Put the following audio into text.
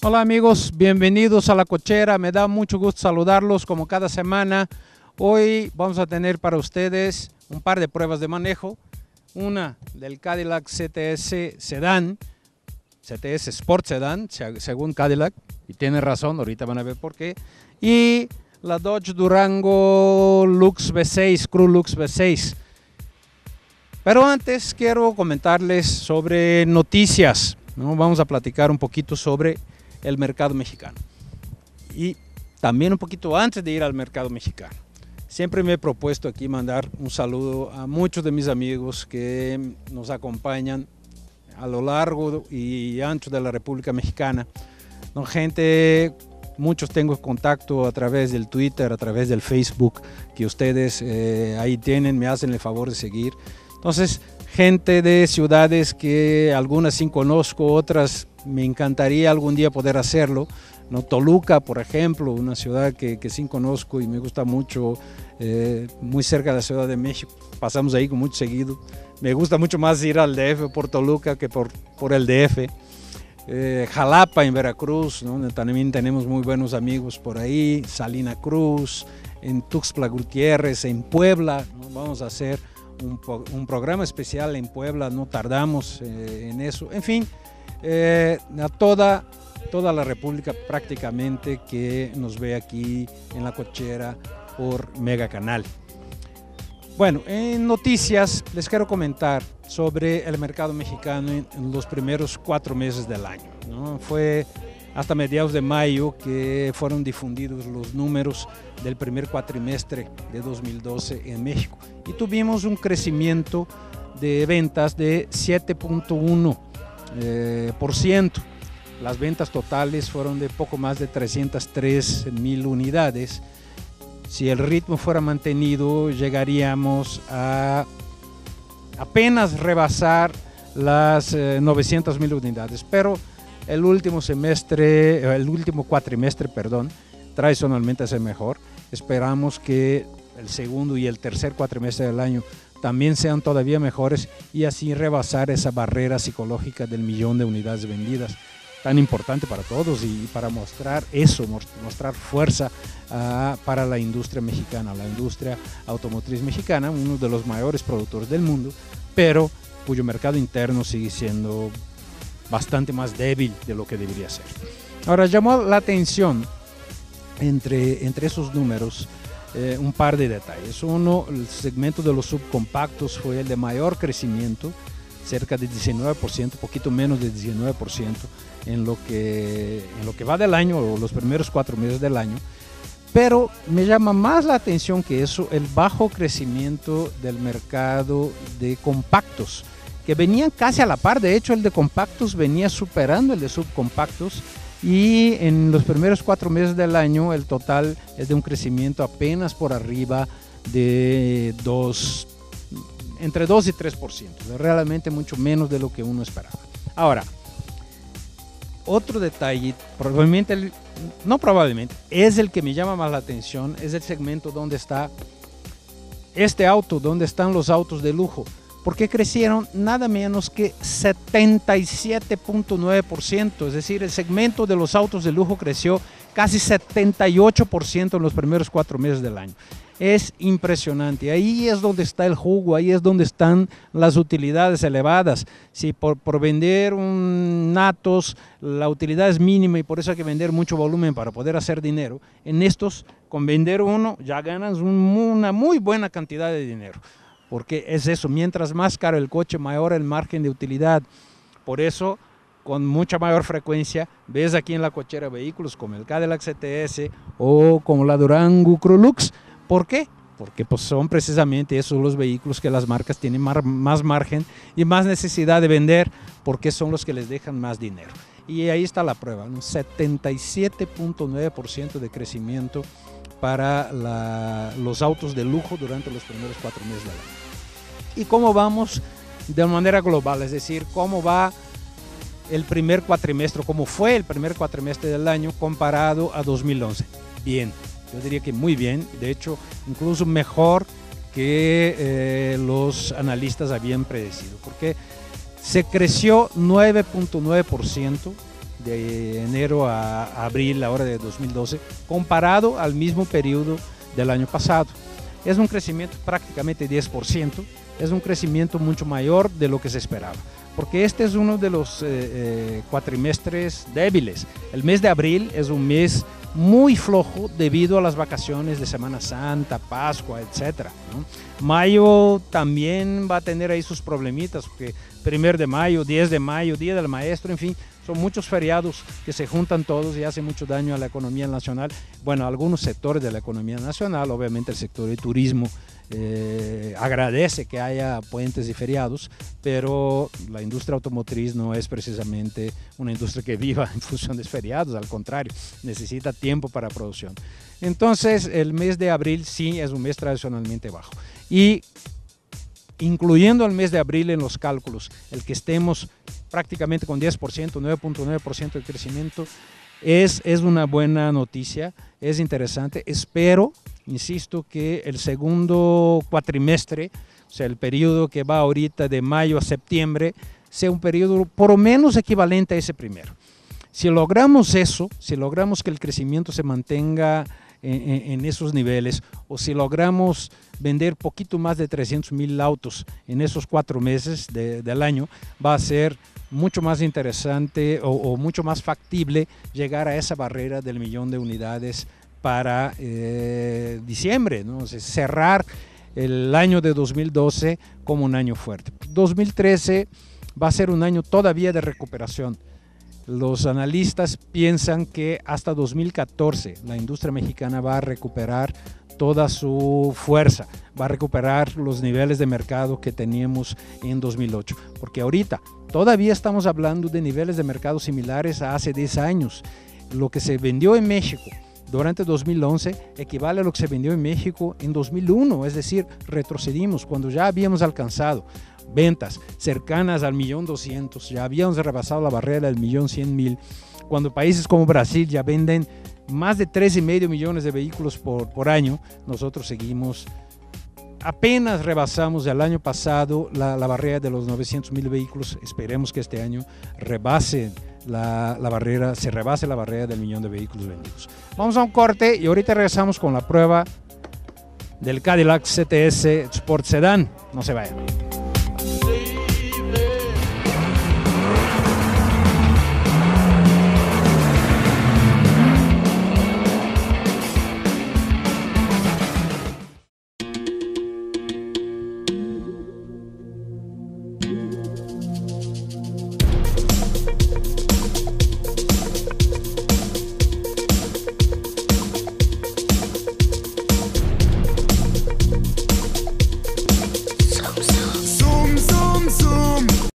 Hola amigos, bienvenidos a La Cochera, me da mucho gusto saludarlos como cada semana. Hoy vamos a tener para ustedes un par de pruebas de manejo, una del Cadillac CTS Sedan, CTS Sport Sedan, según Cadillac, y tiene razón, ahorita van a ver por qué, y la Dodge Durango Lux V6, Crew Lux V6. Pero antes quiero comentarles sobre noticias, ¿no? Vamos a platicar un poquito sobre el mercado mexicano. Y también un poquito antes de ir al mercado mexicano. Siempre me he propuesto aquí mandar un saludo a muchos de mis amigos que nos acompañan a lo largo y ancho de la República Mexicana. ¿No? Gente, muchos tengo contacto a través del Twitter, a través del Facebook, que ustedes ahí tienen, me hacen el favor de seguir. Entonces, gente de ciudades que algunas sí conozco, otras me encantaría algún día poder hacerlo, ¿no? Toluca, por ejemplo, una ciudad que sí conozco y me gusta mucho, muy cerca de la Ciudad de México, pasamos ahí con mucho seguido. Me gusta mucho más ir al DF por Toluca que por el DF. Jalapa en Veracruz, ¿no? También tenemos muy buenos amigos por ahí, Salina Cruz, en Tuxtla Gutiérrez, en Puebla, ¿no? Vamos a hacer un programa especial en Puebla, no tardamos en eso, en fin, a toda la República prácticamente que nos ve aquí en La Cochera por Mega Canal. Bueno, en noticias les quiero comentar sobre el mercado mexicano en los primeros 4 meses del año, ¿no? Fue hasta mediados de mayo que fueron difundidos los números del primer cuatrimestre de 2012 en México y tuvimos un crecimiento de ventas de 7.1%. Las ventas totales fueron de poco más de 303,000 unidades. Si el ritmo fuera mantenido, llegaríamos a apenas rebasar las 900,000 unidades, pero el último cuatrimestre, tradicionalmente es el mejor. Esperamos que el segundo y el tercer cuatrimestre del año también sean todavía mejores y así rebasar esa barrera psicológica del 1.000.000 de unidades vendidas, tan importante para todos y para mostrar eso, mostrar fuerza para la industria mexicana, la industria automotriz mexicana, uno de los mayores productores del mundo, pero cuyo mercado interno sigue siendo bastante más débil de lo que debería ser. Ahora, llamó la atención entre esos números un par de detalles. Uno, el segmento de los subcompactos fue el de mayor crecimiento, cerca de 19%, poquito menos de 19% en lo que va del año o los primeros 4 meses del año. Pero me llama más la atención que eso el bajo crecimiento del mercado de compactos, que venían casi a la par. De hecho, el de compactos venía superando el de subcompactos y en los primeros 4 meses del año el total es de un crecimiento apenas por arriba de entre 2 y 3%, realmente mucho menos de lo que uno esperaba. Ahora, otro detalle, es el que me llama más la atención, es el segmento donde está este auto, donde están los autos de lujo, porque crecieron nada menos que 77.9%, es decir, el segmento de los autos de lujo creció casi 78% en los primeros 4 meses del año. Es impresionante, ahí es donde está el jugo, ahí es donde están las utilidades elevadas. Si por vender un Atos la utilidad es mínima y por eso hay que vender mucho volumen para poder hacer dinero, en estos con vender uno ya ganas una muy buena cantidad de dinero, porque es eso, mientras más caro el coche, mayor el margen de utilidad. Por eso, con mucha mayor frecuencia, ves aquí en La Cochera vehículos como el Cadillac CTS o como la Durango Crew Lux. ¿Por qué? Porque pues, son precisamente esos los vehículos que las marcas tienen más margen y más necesidad de vender, porque son los que les dejan más dinero. Y ahí está la prueba, un 77.9% de crecimiento para los autos de lujo durante los primeros 4 meses del año. ¿Y cómo vamos de manera global? Es decir, ¿cómo va el primer cuatrimestre, cómo fue el primer cuatrimestre del año comparado a 2011? Bien. Yo diría que muy bien, de hecho incluso mejor que los analistas habían predecido, porque se creció 9.9% de enero a abril, ahora de 2012, comparado al mismo periodo del año pasado. Es un crecimiento prácticamente 10%, es un crecimiento mucho mayor de lo que se esperaba, porque este es uno de los cuatrimestres débiles. El mes de abril es un mes muy flojo debido a las vacaciones de Semana Santa, Pascua, etc., ¿no? Mayo también va a tener ahí sus problemitas, porque 1 de mayo, 10 de mayo, Día del Maestro, en fin, son muchos feriados que se juntan todos y hacen mucho daño a la economía nacional. Bueno, algunos sectores de la economía nacional, obviamente el sector de turismo agradece que haya puentes y feriados, pero la industria automotriz no es precisamente una industria que viva en función de feriados, al contrario, necesita tiempo para producción. Entonces, el mes de abril sí es un mes tradicionalmente bajo. Y incluyendo el mes de abril en los cálculos, el que estemos prácticamente con 10%, 9.9% de crecimiento, es una buena noticia, es interesante. Espero, insisto, que el segundo cuatrimestre, o sea, el periodo que va ahorita de mayo a septiembre, sea un periodo por lo menos equivalente a ese primero. Si logramos eso, si logramos que el crecimiento se mantenga en esos niveles, o si logramos vender poquito más de 300,000 autos en esos 4 meses del año, va a ser mucho más interesante o mucho más factible llegar a esa barrera del 1.000.000 de unidades para diciembre, ¿no? O sea, cerrar el año de 2012 como un año fuerte. 2013 va a ser un año todavía de recuperación. Los analistas piensan que hasta 2014 la industria mexicana va a recuperar toda su fuerza, va a recuperar los niveles de mercado que teníamos en 2008, porque ahorita todavía estamos hablando de niveles de mercado similares a hace 10 años. Lo que se vendió en México durante 2011 equivale a lo que se vendió en México en 2001, es decir, retrocedimos cuando ya habíamos alcanzado ventas cercanas al 1.200.000, ya habíamos rebasado la barrera del 1.100.000, cuando países como Brasil ya venden más de 3,5 millones de vehículos por año, nosotros seguimos, apenas rebasamos el año pasado la barrera de los 900,000 vehículos. Esperemos que este año rebase la barrera, se rebase la barrera del 1.000.000 de vehículos vendidos. Vamos a un corte y ahorita regresamos con la prueba del Cadillac CTS Sport Sedan. No se vayan.